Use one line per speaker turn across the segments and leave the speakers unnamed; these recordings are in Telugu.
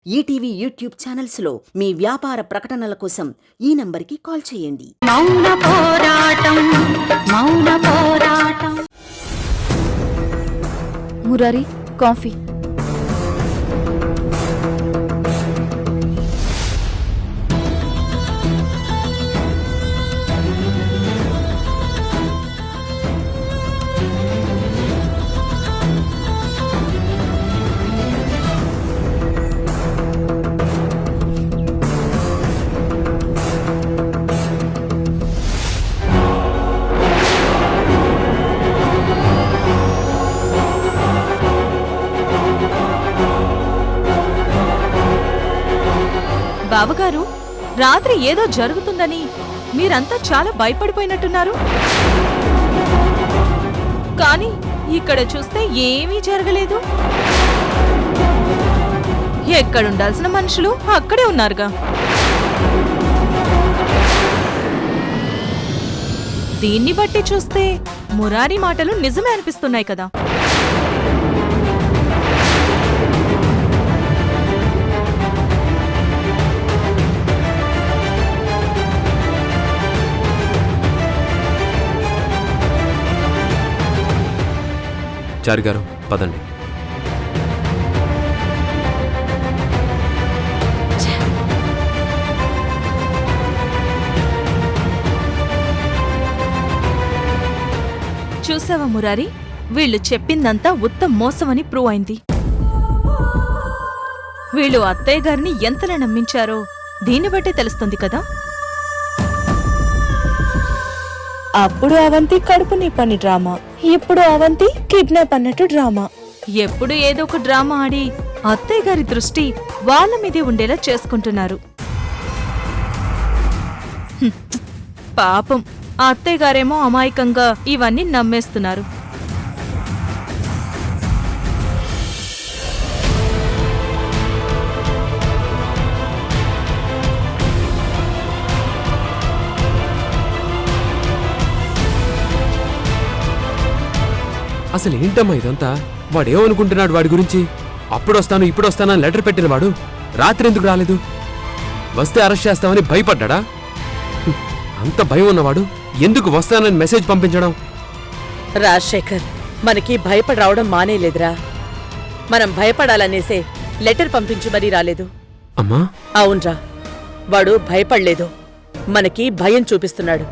ఈటీవీ యూట్యూబ్ ఛానల్స్లో మీ వ్యాపార ప్రకటనల కోసం ఈ నంబర్కి కాల్ చేయండి.
మౌన పోరాటం మౌన పోరాటం.
మురారి, కాఫీ.
బావగారు, రాత్రి ఏదో జరుగుతుందని మీరంతా చాలా భయపడిపోయినట్టున్నారు. కానీ ఇక్కడ చూస్తే ఏమీ జరగలేదు. ఎక్కడుండాల్సిన మనుషులు అక్కడే ఉన్నారుగా. దీన్ని బట్టి చూస్తే మురారి మాటలు నిజమే అనిపిస్తున్నాయి కదా.
చారి గారు, పదండి.
చూసావా మురారి, వీళ్ళు చెప్పిందంతా ఉత్త మోసమని ప్రూవ్ అయింది. వీళ్ళు అత్తయ్య గారిని ఎంతలా నమ్మించారో దీన్ని బట్టే తెలుస్తుంది కదా.
అప్పుడు అవంతి కడుపు నిప్పని డ్రామా, ఇప్పుడు అవంతి కిడ్నాప్ అన్నట్టు డ్రామా.
ఎప్పుడు ఏదో ఒక డ్రామా ఆడి అత్తయ్య గారి దృష్టి వాళ్ళ మీదే ఉండేలా చేసుకుంటున్నారు. పాపం ఆ అత్తయ్య గారేమో అమాయకంగా ఇవన్నీ నమ్మేస్తున్నారు.
అసలు ఏంటమ్మా ఇదంతా? వాడేమనుకుంటున్నాడు వాడి గురించి? అప్పుడొస్తాను ఇప్పుడొస్తాను అని లెటర్ పెట్టినవాడు రాత్రి ఎందుకు రాలేదు? వస్తే అరెస్ట్ చేస్తామని భయపడ్డా? అంత భయం ఉన్నవాడు ఎందుకు వస్తానని మెసేజ్ పంపించడం?
రాజశేఖర్, మనకి భయపడి రావడం మానేలేదురా. మనం భయపడాలనేసే లెటర్ పంపించి మరీ రాలేదు.
అమ్మా,
అవునరా, వాడు భయపడలేదు, మనకి భయం చూపిస్తున్నాడు.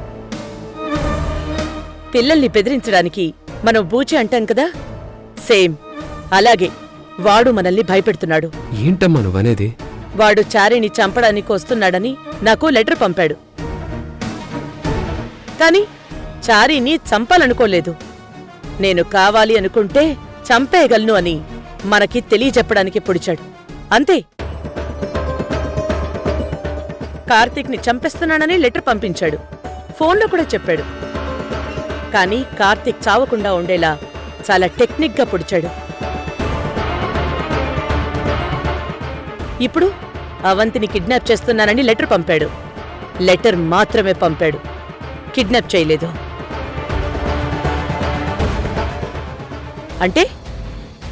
పిల్లల్ని బెదిరించడానికి మనం బూచి అంటాం కదా, సేమ్ అలాగే వాడు మనల్ని భయపెడుతున్నాడు.
ఏంటమ్మా నువ్వనేది?
వాడు చారిని చంపడానికి వస్తున్నాడని నాకు లెటర్ పంపాడు. కాని చారిని చంపాలనుకోలేదు. నేను కావాలి అనుకుంటే చంపేయగలను అని మనకి తెలియజెప్పడానికి పొడిచాడు, అంతే. కార్తీక్ని చంపేస్తున్నానని లెటర్ పంపించాడు, ఫోన్లో కూడా చెప్పాడు. కానీ కార్తీక్ చావకుండా ఉండేలా చాలా టెక్నిక్గా పొడిచాడు. ఇప్పుడు అవంతిని కిడ్నాప్ చేస్తున్నానని లెటర్ పంపాడు. లెటర్ మాత్రమే పంపాడు, కిడ్నాప్ చేయలేదు. అంటే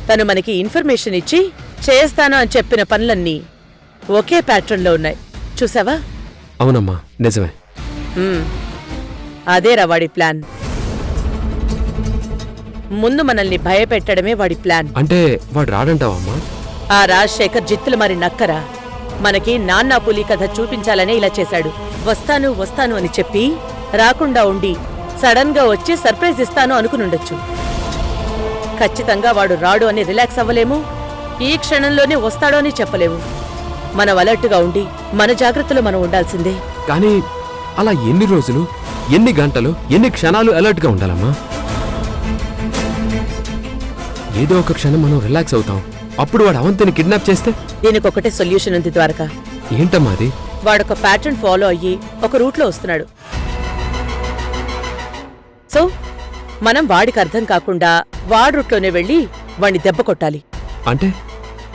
తను మనకి ఇన్ఫర్మేషన్ ఇచ్చి చేస్తాను అని చెప్పిన పనులన్నీ ఒకే ప్యాటర్న్లో ఉన్నాయి. చూసావా?
అవునమ్మా, నిజమే.
అదేరా వాడి ప్లాన్. ముందు మనల్ని భయపెట్టడమే వాడి ప్లాన్.
అంటే వాడు రాడంటావమ్మా?
ఆ రాజశేఖర్ జిత్తులు మరి నక్కరా. మనకి నాన్నా పులి కథ చూపించాలనే ఇలా చేశాడు. వస్తాను వస్తాను అని చెప్పి రాకుండా ఉండి సడన్ గా వచ్చి సర్ప్రైజ్ ఇస్తాను అనుకునుండొచ్చు. ఖచ్చితంగా వాడు రాడు అని రిలాక్స్ అవ్వలేము, ఈ క్షణంలోనే వస్తాడో అని చెప్పలేము. మనం అలర్ట్గా ఉండి మన జాగ్రత్తలో మనం ఉండాల్సిందే.
కానీ అలా ఎన్ని రోజులు, ఎన్ని గంటలు, ఎన్ని క్షణాలు అలర్ట్గా ఉండాలమ్మా? ఏదో ఒక క్షణం మనం రిలాక్స్ అవుతాం, అప్పుడు వాడు అవంతిని కిడ్నాప్ చేస్తే?
దీనికొకటే సొల్యూషన్ ఉంది ద్వారకా.
ఏంటమ్మా అది?
వాడొక ప్యాటర్న్ ఫాలో అయ్యి ఒక రూట్లో వస్తున్నాడు. సో మనం వాడికి అర్థం కాకుండా వాడి రూట్లోనే వెళ్ళి వాడిని దెబ్బ కొట్టాలి.
అంటే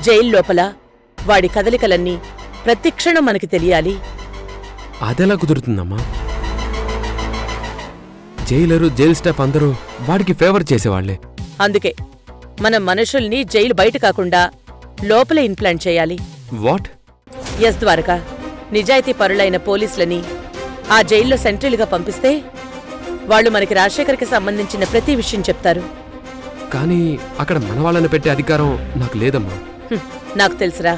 జైలు లోపల వాడి కదలికలన్నీ ప్రతి క్షణం మనకి తెలియాలి.
అదెలా కుదురుతుందమ్మా? జైలరు, జైలు స్టాఫ్ అందరూ వాడికి ఫేవర్ చేసేవాళ్లే.
అందుకే మనం మనుషుల్ని జైలు బయట కాకుండా లోపలే ఇంప్లాంట్ చేయాలి.
వాట్?
ఎస్ ద్వారకా, నిజాయితీ పరులైన పోలీసులని ఆ జైల్లో సెంట్రల్గా పంపిస్తే వాళ్ళు మనకి రాజశేఖర్కి సంబంధించిన ప్రతి విషయం చెప్తారు.
కానీ అక్కడ మన వాళ్ళని పెట్టే అధికారం నాకు లేదమ్మా.
నాకు తెలుసురా,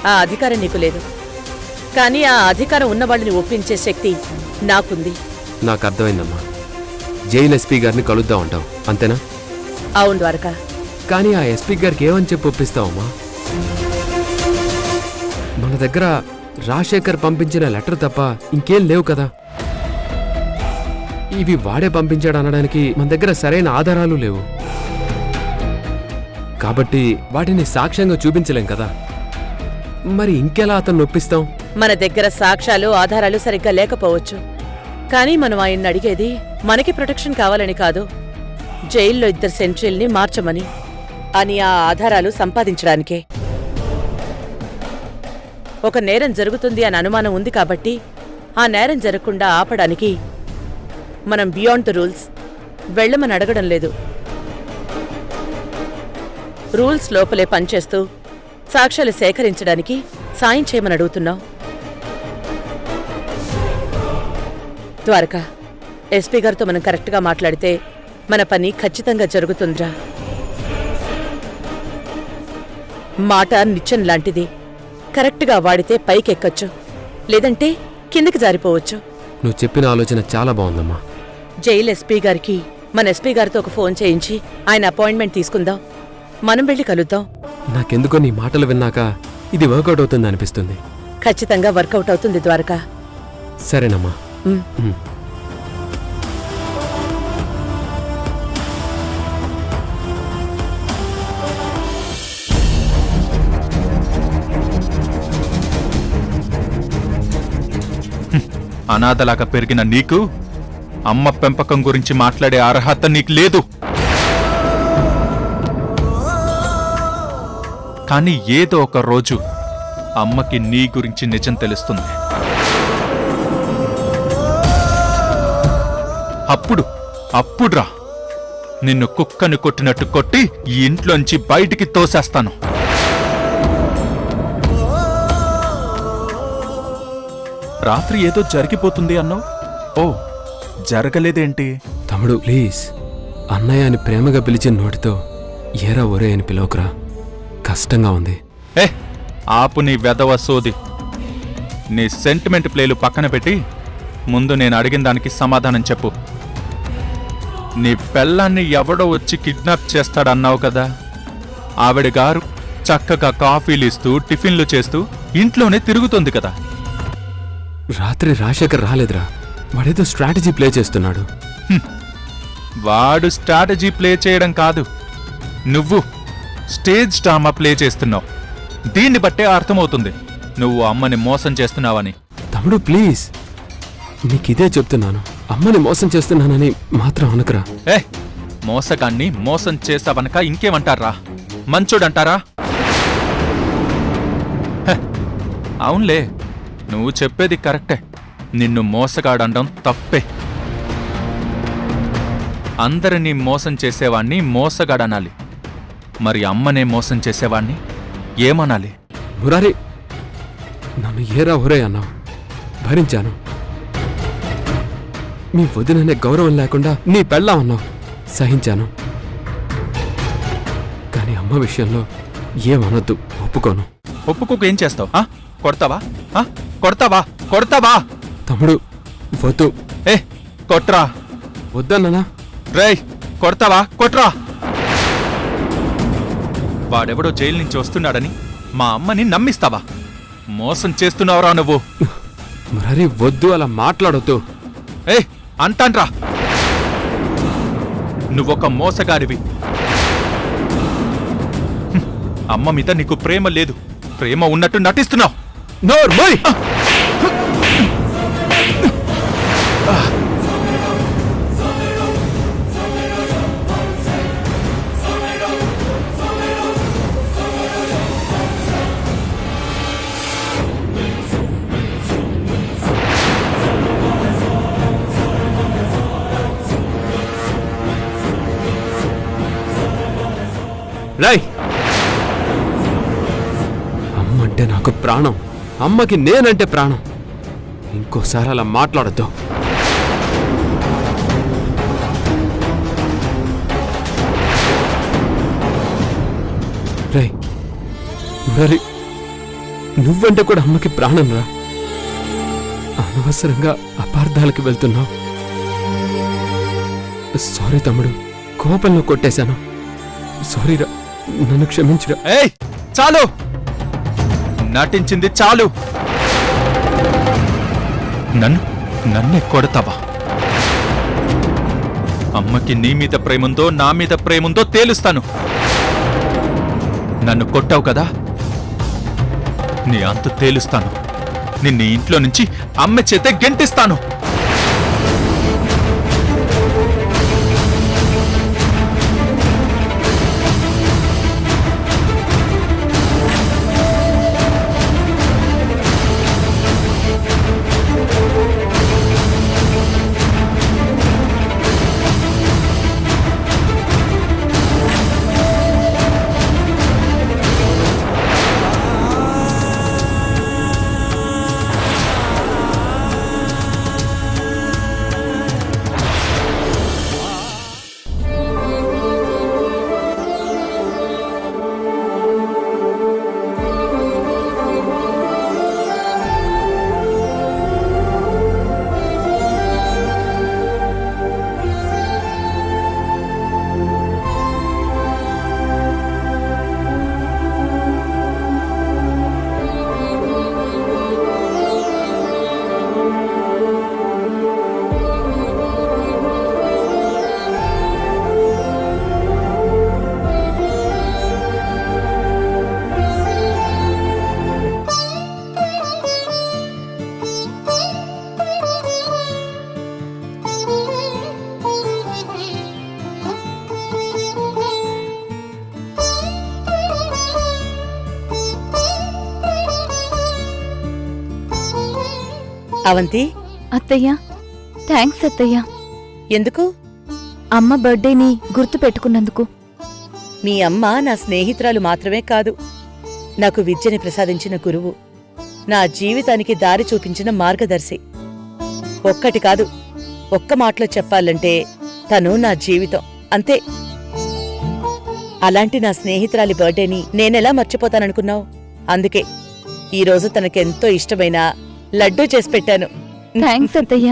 ఆ అధికారం నీకు లేదు. కానీ ఆ అధికారం ఉన్న వాళ్ళని ఒప్పించే శక్తి నాకుంది.
నాకు అర్థమైందమ్మా. జైలు ఎస్పీ గారిని కలుద్దాం అంటావు, అంతేనా?
అవును ద్వారకా.
కానీ ఆ ఎస్పీ గారికి ఏమని చెప్పి ఒప్పిస్తావమ్మా? మన దగ్గర రాజశేఖర్ పంపించిన లెటర్ తప్ప ఇంకేం లేవు కదా. ఇవి వాడే పంపించాడు అనడానికి మన దగ్గర సరైన ఆధారాలు లేవు. కాబట్టి వాటిని సాక్ష్యంగా చూపించలేం కదా. మరి ఇంకెలా అతన్ని ఒప్పిస్తాం?
మన దగ్గర సాక్ష్యాలు ఆధారాలు సరిగ్గా లేకపోవచ్చు. కానీ మనం ఆయన్ని అడిగేది మనకి ప్రొటెక్షన్ కావాలని కాదు, జైల్లో 2 సెంట్రీల్ని మార్చమని, అని ఆ ఆధారాలు సంపాదించడానికే. ఒక నేరం జరుగుతుంది అని అనుమానం ఉంది కాబట్టి ఆ నేరం జరగకుండా ఆపడానికి మనం బియాండ్ ద రూల్స్ వెళ్ళమని అడగడం లేదు. రూల్స్ లోపలే పనిచేస్తూ సాక్ష్యాలు సేకరించడానికి సాయం చేయమని అడుగుతున్నాం. ద్వారకా, ఎస్పీ గారితో మనం కరెక్ట్గా మాట్లాడితే మన పని ఖచ్చితంగా జరుగుతుందిరా. మాట నిచ్చెన లాంటిది. కరెక్ట్గా వాడితే పైకెక్కచ్చు, లేదంటే కిందకి జారిపోవచ్చు.
నువ్వు చెప్పిన ఆలోచన చాలా బాగుందమ్మా.
జైలు ఎస్పీ గారికి మన ఎస్పీ గారితో ఒక ఫోన్ చేయించి ఆయన అపాయింట్మెంట్ తీసుకుందాం. మనం వెళ్ళి కలుద్దాం.
నాకెందుకో నీ మాటలు విన్నాక ఇది వర్కౌట్ అవుతుంది అనిపిస్తుంది.
ఖచ్చితంగా వర్కౌట్ అవుతుంది ద్వారకా.
సరేనమ్మా.
అనాథలాగా పెరిగిన నీకు అమ్మ పెంపకం గురించి మాట్లాడే అర్హత నీకు లేదు. కానీ ఏదో ఒక రోజు అమ్మకి నీ గురించి నిజం తెలుస్తుంది. అప్పుడురా నిన్ను కుక్కని కొట్టినట్టు కొట్టి ఈ ఇంట్లోంచి బయటికి తోసేస్తాను. రాత్రి ఏదో జరిగిపోతుంది అన్నావు. ఓ, జరగలేదేంటి?
తమ్ముడు ప్లీజ్, అన్నయ్య అని ప్రేమగా పిలిచిన నోటితో ఏరా ఒరే అని పిలవకురా. కష్టంగా ఉంది.
ఆపు నీ వెధవ సోది. నీ సెంటిమెంట్ ప్లేలు పక్కన పెట్టి ముందు నేను అడిగిన దానికి సమాధానం చెప్పు. నీ పెళ్ళాన్ని ఎవడో వచ్చి కిడ్నాప్ చేస్తాడన్నావు కదా. ఆవిడ గారు చక్కగా కాఫీలు ఇస్తూ టిఫిన్లు చేస్తూ ఇంట్లోనే తిరుగుతుంది కదా.
రాత్రి రాజశేఖర్ రాలేదురా. వాడేదో స్ట్రాటజీ ప్లే చేస్తున్నాడు.
వాడు స్ట్రాటజీ ప్లే చేయడం కాదు, నువ్వు స్టేజ్ డ్రామా ప్లే చేస్తున్నావు. దీన్ని బట్టే అర్థమవుతుంది నువ్వు అమ్మని మోసం చేస్తున్నావని.
తమ్ముడు ప్లీజ్, నీకిదే చెప్తున్నాను. అమ్మని మోసం చేస్తున్నానని మాత్రం అనకురా.
మోసగాన్ని మోసం చేస్తావనక ఇంకేమంటారా? మంచోడంటారా? అవునులే, నువ్వు చెప్పేది కరెక్టే. నిన్ను మోసగాడండం తప్పే. అందరినీ మోసం చేసేవాణ్ణి మోసగాడనాలి. మరి అమ్మనే మోసం చేసేవాణ్ణి ఏమనాలి?
మురారి, నన్ను ఏరా ఒరే అన్నావు, భరించాను. మీ వదిననే గౌరవం లేకుండా నీ పెళ్ళాం అన్నావు, సహించాను. కానీ అమ్మ విషయంలో ఏమనొద్దు, ఒప్పుకోను.
ఒప్పుకోకు ఏం చేస్తావు? కొడతావా? కొడతావా?
తమ్ముడు వద్దు.
కొట్రా.
వద్దన్నానా?
రేయ్, కొడతావా? కొట్రా. వాడెవడో జైలు నుంచి వస్తున్నాడని మా అమ్మని నమ్మిస్తావా? మోసం చేస్తున్నావురా నువ్వు.
మురారి వద్దు, అలా మాట్లాడొద్దు.
అంటాన్రా, నువ్వొక మోసగాడివి. అమ్మ మీద నీకు ప్రేమ లేదు, ప్రేమ ఉన్నట్టు నటిస్తున్నావు.
నోర్మోయ్! రై, అమ్మంటే అమ్మంటే నాకు ప్రాణం, అమ్మకి నేనంటే ప్రాణం. ఇంకోసారి అలా మాట్లాడద్దు. రే మురారి, నువ్వంటే కూడా అమ్మకి ప్రాణం రా. అనవసరంగా అపార్థాలకి వెళ్తున్నావు. సారీ తమ్ముడు, కోపంలో కొట్టేశాను. సారీరా, నన్ను క్షమించురా.
ఏయ్ చాలు, నటించింది చాలు. నన్నే కొడతావా? అమ్మకి నీ మీద ప్రేముందో నా మీద ప్రేముందో తేలుస్తాను. నన్ను కొట్టావు కదా, నీ అంత తేలుస్తాను. నిన్ను ఇంట్లో నుంచి అమ్మ చేతే గెంటిస్తాను.
అవంతి,
అత్తయ్య, థ్యాంక్స్ అత్తయ్య.
ఎందుకు?
అమ్మ బర్త్డేని గుర్తు పెట్టుకున్నందుకు.
మీ అమ్మ నా స్నేహితురాలు మాత్రమే కాదు, నాకు విద్యని ప్రసాదించిన గురువు, నా జీవితానికి దారి చూపించిన మార్గదర్శి. ఒక్కటి కాదు, ఒక్క మాటలో చెప్పాలంటే తను నా జీవితం, అంతే. అలాంటి నా స్నేహితురాలి బర్త్డేని నేనెలా మర్చిపోతాననుకున్నావు? అందుకే ఈరోజు తనకెంతో ఇష్టమైన లడ్డూ చేసి పెట్టాను.
థ్యాంక్స్ అత్తయ్య.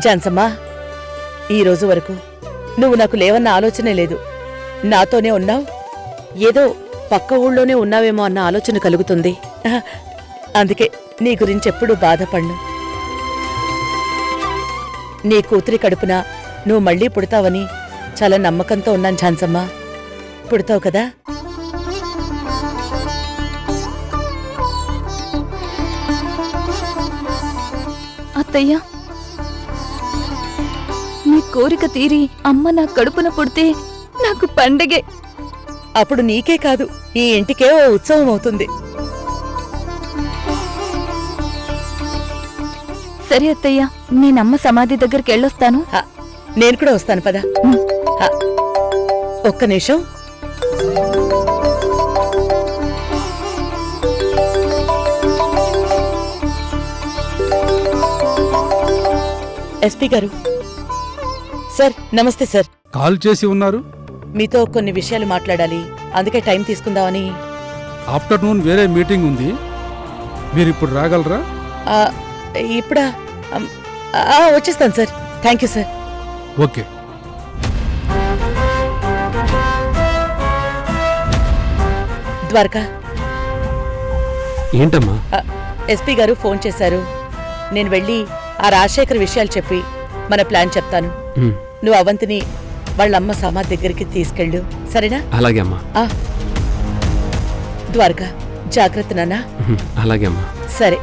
జాన్సమ్మా, ఈరోజు వరకు నువ్వు నాకు లేవన్న ఆలోచనే లేదు. నాతోనే ఉన్నావు, ఏదో పక్క ఊళ్ళోనే ఉన్నావేమో అన్న ఆలోచన కలుగుతుంది. అందుకే నీ గురించి ఎప్పుడూ బాధపడ్ను. నీ కూతురి కడుపున నువ్వు మళ్ళీ పుడతావని చాలా నమ్మకంతో ఉన్నాను ఝాన్సమ్మా. పుడతావు కదా?
అత్తయ్య, మీ కోరిక తీరి అమ్మ నా కడుపున పుడితే నాకు పండగే.
అప్పుడు నీకే కాదు, ఈ ఇంటికే ఓ ఉత్సవం అవుతుంది.
సరే అత్తయ్య, నేనమ్మ సమాధి దగ్గరికి వెళ్ళొస్తాను.
నేను కూడా వస్తాను, పద. ఒక్క నిమిషం. ఎస్పీ గారు. సార్, నమస్తే సార్.
కాల్ చేసి ఉన్నారు?
మీతో కొన్ని విషయాలు మాట్లాడాలి, అందుకే టైం తీసుకుందామని.
ఆఫ్టర్నూన్ వేరే మీటింగ్ ఉంది, మీరిప్పుడు రాగలరా?
ఇప్పుడా? వచ్చేస్తాను sir. Thank you sir.
Okay.
Dwaraka.
ఏంటమ్మా?
ఎస్పీ గారు ఫోన్ చేశారు. నేను వెళ్ళి ఆ రాజశేఖర్ విషయాలు చెప్పి మన ప్లాన్ చెప్తాను. నువ్వు అవంతిని వాళ్ళమ్మ సమాధి దగ్గరికి తీసుకెళ్ళు, సరేనా?
అలాగే అమ్మా.
ద్వారకా, జాగ్రత్త నాన్నా.
అలాగే అమ్మా.
సరే.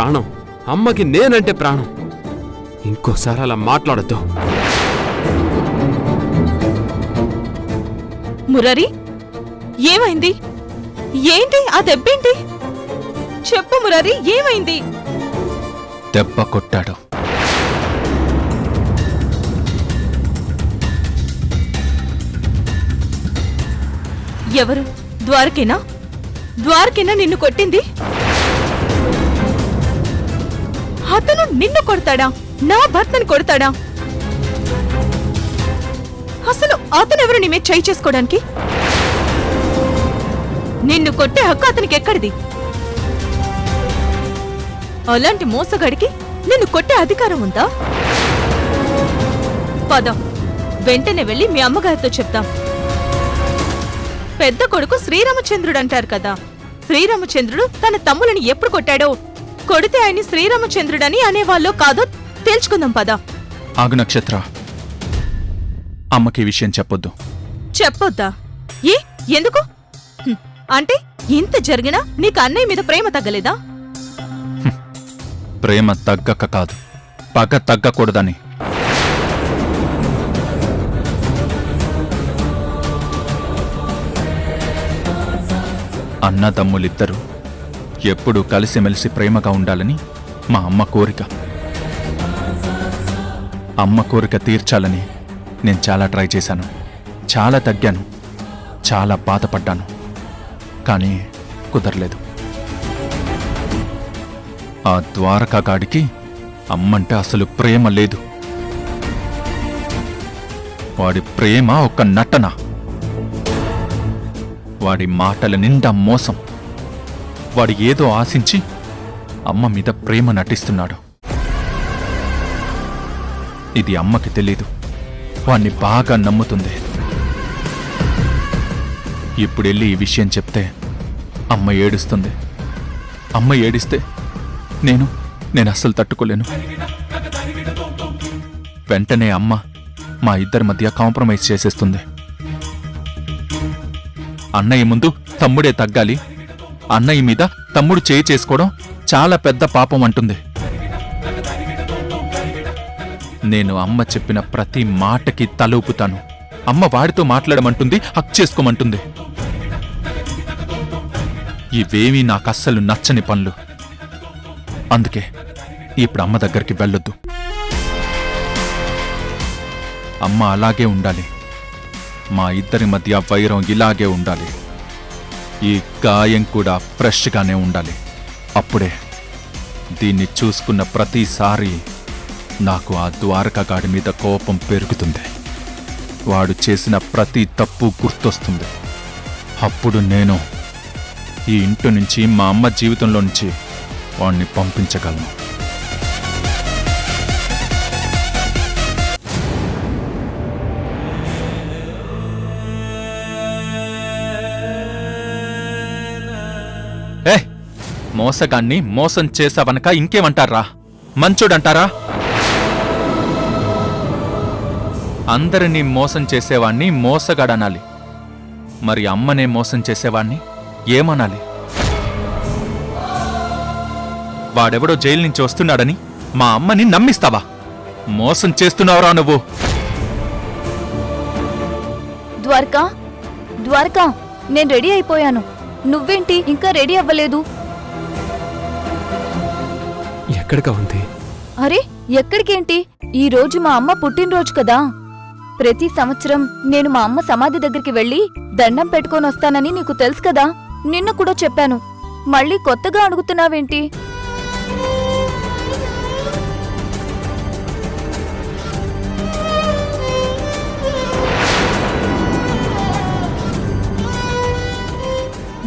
ప్రాణం, అమ్మకి నేనంటే ప్రాణం. ఇంకోసారి అలా మాట్లాడద్దు.
మురారి, ఏమైంది? ఏంటి ఆ దెబ్బేంటి? చెప్పు మురారి, ఏమైంది?
దెబ్బ కొట్టాడు.
ఎవరు? ద్వారకేనా? ద్వారకేనా నిన్ను కొట్టింది? అతను నిన్ను కొడతాడా? నా భర్తను కొడతాడా? అసలు అతనెవరు నీ మీద చేయి చేసుకోవడానికి? నిన్ను కొట్టే హక్కు అతనికి ఎక్కడిది? అలాంటి మోసగాడికి నిన్ను కొట్టే అధికారం ఉందా? పద, వెంటనే వెళ్ళి మీ అమ్మగారితో చెప్తాం. పెద్ద కొడుకు శ్రీరామచంద్రుడు అంటారు కదా, శ్రీరామచంద్రుడు తన తమ్ములని ఎప్పుడు కొట్టాడో, కొడితే ఆయన్ని శ్రీరామచంద్రుడని అనేవాళ్ళో కాదో తెలుసుకుందాం. పద.
ఆగు నక్షత్ర, అమ్మకి ఈ విషయం చెప్పొద్దు.
చెప్పొద్దా? ఎందుకు? అంటే ఇంత జరిగినా నీకు అన్నయ్య మీద ప్రేమ తగ్గలేదా?
ప్రేమ తగ్గక కాదు, పగ తగ్గకూడదని. అన్నదమ్ములిద్దరూ ఎప్పుడూ కలిసిమెలిసి ప్రేమగా ఉండాలని మా అమ్మ కోరిక. అమ్మ కోరిక తీర్చాలని నేను చాలా ట్రై చేశాను, చాలా తగ్గాను, చాలా బాధపడ్డాను. కానీ కుదరలేదు. ఆ ద్వారకాగాడికి అమ్మంటే అసలు ప్రేమ లేదు. వాడి ప్రేమ ఒక నటన. వాడి మాటల నిండా మోసం. వాడు ఏదో ఆశించి అమ్మ మీద ప్రేమ నటిస్తున్నాడు. ఇది అమ్మకి తెలీదు, వాణ్ణి బాగా నమ్ముతుంది. ఇప్పుడెళ్ళి ఈ విషయం చెప్తే అమ్మ ఏడుస్తుంది. అమ్మ ఏడిస్తే నేను అస్సలు తట్టుకోలేను. వెంటనే అమ్మ మా ఇద్దరి మధ్య కాంప్రమైజ్ చేసేస్తుంది. అన్నయ్య ముందు తమ్ముడే తగ్గాలి, అన్నయ్య మీద తమ్ముడు చేయి చేసుకోవడం చాలా పెద్ద పాపం అంటుంది. నేను అమ్మ చెప్పిన ప్రతి మాటకి తలూపుతాను. అమ్మ వాడితో మాట్లాడమంటుంది, హక్ చేసుకోమంటుంది. ఇవేమీ నాకస్సలు నచ్చని పనులు. అందుకే ఇప్పుడు అమ్మ దగ్గరికి వెళ్ళొద్దు. అమ్మ అలాగే ఉండాలి. మా ఇద్దరి మధ్య వైరం ఇలాగే ఉండాలి. ఈ గాయం కూడా ఫ్రెష్గానే ఉండాలి. అప్పుడే దీన్ని చూసుకున్న ప్రతిసారి నాకు ఆ ద్వారకాగాడి మీద కోపం పెరుగుతుంది. వాడు చేసిన ప్రతి తప్పు గుర్తొస్తుంది. అప్పుడు నేను ఈ ఇంటి నుంచి, మా అమ్మ జీవితంలో నుంచి వాణ్ణి పంపించగలను. మోసగాన్ని మోసం చేసావనక ఇంకేమంటారా? మంచోడంటారా? అందరినీ మోసం చేసేవాణ్ణి మోసగాడనాలి. మరి అమ్మనే మోసం చేసేవాణ్ణి ఏమనాలి? వాడెవడో జైలు నుంచి వస్తున్నాడని మా అమ్మని నమ్మిస్తావా? మోసం చేస్తున్నావురా నువ్వు.
ద్వారకా, ద్వారకా, నేను రెడీ అయిపోయాను. నువ్వేంటి ఇంకా రెడీ అవ్వలేదు?
ఎక్కడికా ఉంది?
అరే, ఎక్కడికేంటి? ఈ రోజు మా అమ్మ పుట్టినరోజు కదా. ప్రతి సంవత్సరం నేను మా అమ్మ సమాధి దగ్గరికి వెళ్లి దండం పెట్టుకొని వస్తానని నీకు తెలుసు కదా. నిన్న కూడా చెప్పాను. మళ్ళీ కొత్తగా అడుగుతున్నావేంటి?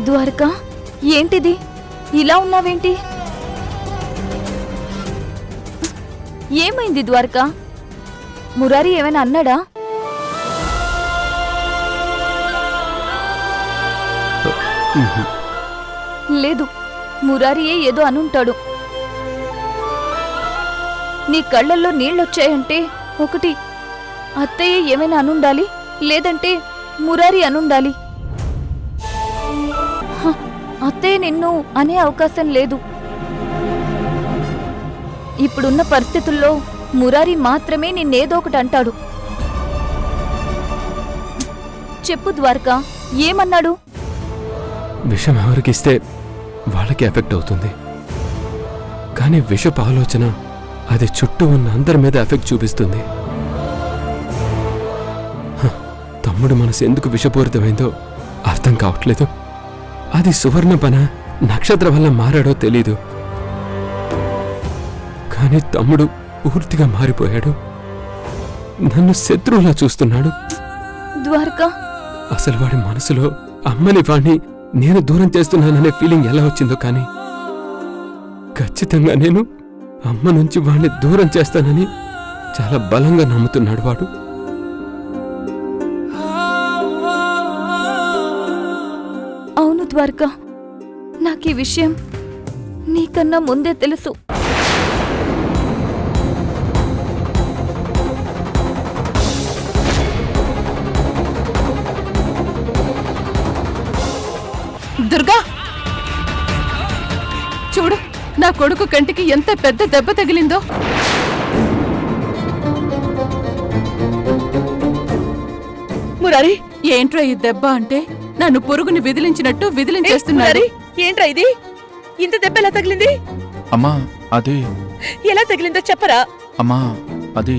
ద్వారకా, ఏంటిది? ఇలా ఉన్నావేంటి? ఏమైంది ద్వారకా? మురారి ఏమైనా అన్నాడా? లేదు, మురారియే ఏదో అనుంటాడు. నీ కళ్ళల్లో నీళ్ళొచ్చాయంటే ఒకటి అత్తయ్య ఏమైనా అనుండాలి, లేదంటే మురారి అనుండాలి. అత్తయ్య నిన్ను అనే అవకాశం లేదు. ఇప్పుడున్న పరిస్థితుల్లో మురారి మాత్రమే నిన్నేదో ఒకటి అంటాడు. చెప్పు ద్వారకా, ఏమన్నాడు?
విషం ఎవరికిస్తే వాళ్ళకి ఎఫెక్ట్ అవుతుంది, కానీ విషపు ఆలోచన అది చుట్టూ ఉన్న అందరి మీద ఎఫెక్ట్ చూపిస్తుంది. తమ్ముడు మనసు ఎందుకు విషపూరితమైందో అర్థం కావట్లేదు. అది సువర్ణపన నక్షత్రం వల్ల మారాడో తెలీదు, కానీ తమ్ముడు పూర్తిగా మారిపోయాడు. నన్ను శత్రువులా చూస్తున్నాడు.
ద్వారకా,
అసలు వాడి మనసులో అమ్మని వాణ్ణి నేను దూరం చేస్తున్నాననే ఫీలింగ్ ఎలా వచ్చిందో, కానీ ఖచ్చితంగా నేను అమ్మ నుంచి వాణ్ణి దూరం చేస్తానని చాలా బలంగా నమ్ముతున్నాడు వాడు.
అవును ద్వారకా, నాకీ విషయం నీకన్నా ముందే తెలుసు.
దుర్గా, చూడు నా కొడుకు కంటికి ఎంత పెద్ద దెబ్బ తగిలిందో.
మురారి,
ఏంట్రా ఈ దెబ్బ అంటే నన్ను పురుగుని విదిలించినట్టు విదిలించేస్తున్నాడు.
ఏంట్రా ఇది? ఇంత దెబ్బ ఎలా తగిలింది?
అమ్మా అది
ఎలా తగిలిందో చెప్పరా?
అమ్మా అది